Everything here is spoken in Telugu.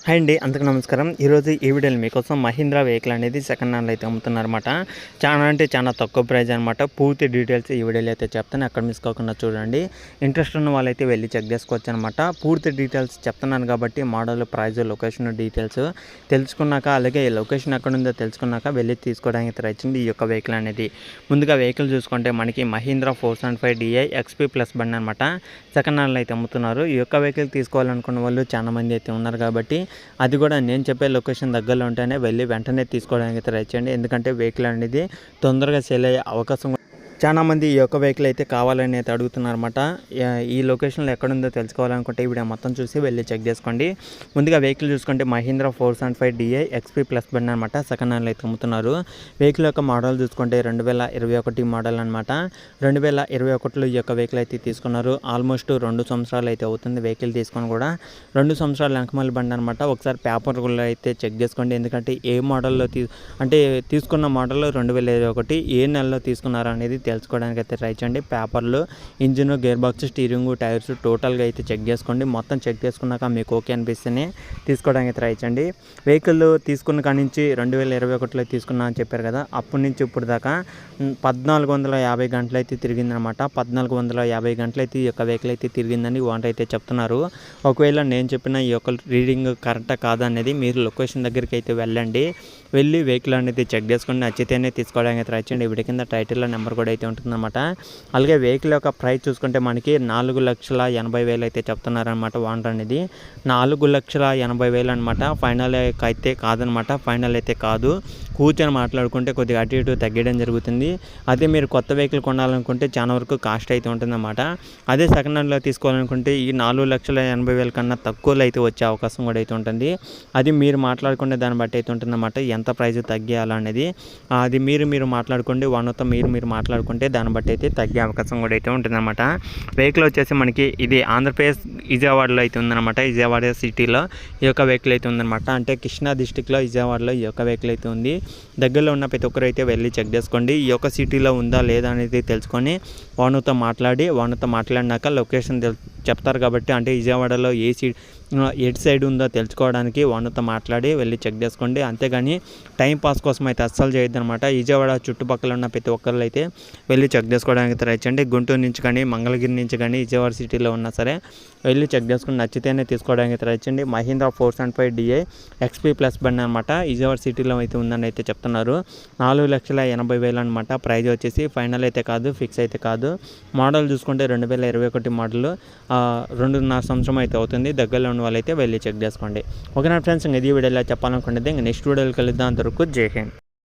హాయ్ అండి, అందరికీ నమస్కారం. ఈరోజు ఈ వీడియోలో మీకోసం మహీంద్రా వెహికల్ అనేది సెకండ్ హ్యాండ్లో అయితే అమ్ముతున్నారన్నమాట. చాలా అంటే చాలా తక్కువ ప్రైస్ అనమాట. పూర్తి డీటెయిల్స్ ఈ వీడియోలో అయితే చెప్తాను, అక్కడ మిస్ కాకుండా చూడండి. ఇంట్రెస్ట్ ఉన్న వాళ్ళైతే వెళ్ళి చెక్ చేసుకోవచ్చు అనమాట. పూర్తి డీటెయిల్స్ చెప్తున్నాను కాబట్టి మోడల్, ప్రైస్, లొకేషన్ డీటెయిల్స్ తెలుసుకున్నాక, అలాగే ఈ లొకేషన్ ఎక్కడ ఉందో తెలుసుకున్నాక వెళ్ళి తీసుకోవడానికి ట్రై చేయండి ఈ యొక్క వెహికల్ అనేది. ముందుగా వెహికల్ చూసుకుంటే మనకి మహీంద్రా 475 DI XP ప్లస్ బండి అనమాట. సెకండ్ హ్యాండ్లో అయితే అమ్ముతున్నారు. ఈ యొక్క వెహికల్ తీసుకోవాలనుకున్న వాళ్ళు చాలా మంది అయితే ఉన్నారు కాబట్టి అది కూడా నేను చెప్పే లొకేషన్ దగ్గరలో ఉంటేనే వెళ్ళి వెంటనే తీసుకోవడానికి ట్రై చేయండి. ఎందుకంటే వెహికల్ అనేది తొందరగా సేల్ అయ్యే అవకాశం చాలామంది ఈ యొక్క వెహికల్ అయితే కావాలని అయితే అడుగుతున్నారన్నమాట. ఈ లొకేషన్లో ఎక్కడుందో తెలుసుకోవాలనుకుంటే ఈ వీడియో మొత్తం చూసి వెళ్ళి చెక్ చేసుకోండి. ముందుగా వెహికల్ చూసుకుంటే మహీంద్రా 475 DI XP ప్లస్ బండి అనమాట. సెకండ్ హ్యాండ్లో అయితే అమ్ముతున్నారు. వెహికల్ యొక్క మోడల్ చూసుకుంటే 2021 మోడల్ అనమాట. 2021లో ఈ యొక్క వెహికల్ అయితే తీసుకున్నారు. ఆల్మోస్ట్ 2 సంవత్సరాలు అయితే అవుతుంది వెహికల్ తీసుకొని కూడా. 2 సంవత్సరాల వెనకమల్లి బండి అనమాట. ఒకసారి పేపర్లో అయితే చెక్ చేసుకోండి. ఎందుకంటే ఏ మోడల్లో అంటే తీసుకున్న మోడల్ 2021 ఏ నెలలో తీసుకున్నారు అనేది తెలుసుకోవడానికి అయితే ట్రై చేయండి. పేపర్లు, engine, gear box, steering, tyres టోటల్గా అయితే చెక్ చేసుకోండి. మొత్తం చెక్ చేసుకున్నాక మీకు ఓకే అనిపిస్తేనే తీసుకోవడానికి ట్రై చేయండి. వెహికల్ తీసుకున్న కాడి నుంచి 2021లో తీసుకున్నా అని చెప్పారు కదా, అప్పటి నుంచి ఇప్పుడు దాకా 1450 గంటలు అయితే తిరిగిందనమాట. 1450 గంటలు అయితే ఈ యొక్క వెహికల్ అయితే తిరిగిందని ఓనర్ అయితే చెప్తున్నారు. ఒకవేళ నేను చెప్పిన ఈ యొక్క రీడింగ్ కరెక్టా కాదా అనేది మీరు లొకేషన్ దగ్గరికి అయితే వెళ్ళండి. వెళ్ళి వెహికల్ అనేది చెక్ చేసుకుని నచ్చితేనే తీసుకోవడానికి ట్రై చేయండి. వీటి కింద టైటిల్లో నెంబర్ కూడా అయితే ఉంటుందన్నమాట. అలాగే వెహికల్ యొక్క ప్రైస్ చూసుకుంటే మనకి 4,80,000 అయితే చెప్తున్నారనమాట ఓనర్ అనేది. 4,80,000 అనమాట. ఫైనల్ అయితే కాదనమాట. ఫైనల్ అయితే కాదు. కూర్చొని మాట్లాడుకుంటే కొద్దిగా అటు ఇటు తగ్గడం జరుగుతుంది. అదే మీరు కొత్త వెహికల్ కొనాలనుకుంటే చాలా వరకు కాస్ట్ అయితే ఉంటుందన్నమాట. అదే సెకండ్ హ్యాండ్లో తీసుకోవాలనుకుంటే ఈ 4,80,000 కన్నా తక్కువలో అయితే వచ్చే అవకాశం కూడా అయితే ఉంటుంది. అది మీరు మాట్లాడుకునే దాన్ని బట్టి అయితే ఉంటుందన్నమాట. ఎంత ప్రైస్ తగ్గియాలనేది అది మీరు మాట్లాడుకోండి. ఓనర్తో మీరు మాట్లాడుకుంటే దాన్ని బట్టి అయితే తగ్గే అవకాశం కూడా అయితే ఉంటుందన్నమాట. వెహికల్ వచ్చేసి మనకి ఇది ఆంధ్రప్రదేశ్ విజయవాడలో అయితే ఉందన్నమాట. విజయవాడ సిటీలో ఈ యొక్క వెహికల్ అయితే ఉందన్నమాట. అంటే కృష్ణా డిస్టిక్లో విజయవాడలో ఈ యొక్క వెహికల్ అయితే ఉంది. దగ్గరలో ఉన్న ప్రతి ఒక్కరు అయితే వెళ్ళి చెక్ చేసుకోండి. ఈ యొక్క సిటీలో ఉందా లేదా అనేది తెలుసుకొని ఓనర్తో మాట్లాడినాక లొకేషన్ చెప్తారు కాబట్టి, అంటే విజయవాడలో ఎటు సైడ్ ఉందో తెలుసుకోవడానికి ఓనర్తో మాట్లాడి వెళ్ళి చెక్ చేసుకోండి. అంతేగాని టైం పాస్ కోసం అయితే అస్సలు చేయొద్దు అనమాట. విజయవాడ చుట్టుపక్కల ఉన్న ప్రతి ఒక్కరు అయితే వెళ్ళి చెక్ చేసుకోవడానికి ట్రై చేయండి. గుంటూరు నుంచి కానీ, మంగళగిరి నుంచి కానీ, విజయవాడ సిటీలో ఉన్నా సరే వెళ్ళి చెక్ చేసుకుని నచ్చితేనే తీసుకోవడానికి ట్రై చేయండి. మహీంద్రా 475 DI XP ప్లస్ బండి అనమాట. విజయవాడ సిటీలో అయితే ఉందని అయితే చెప్తున్నారు. 4,80,000 అనమాట. ప్రైజ్ వచ్చేసి ఫైనల్ అయితే కాదు, ఫిక్స్ అయితే కాదు. మోడల్ చూసుకుంటే 2021 మోడల్. 2.5 సంవత్సరం అయితే అవుతుంది. దగ్గరలో ఉన్న వాళ్ళైతే వెళ్ళి చెక్ చేసుకోండి. ఓకేనా ఫ్రెండ్స్, ఇది వీడియోలో చెప్పాలనుకునేది. నెక్స్ట్ వీడియోలో కలుద్దాం. అంతవరకు జై హింద్.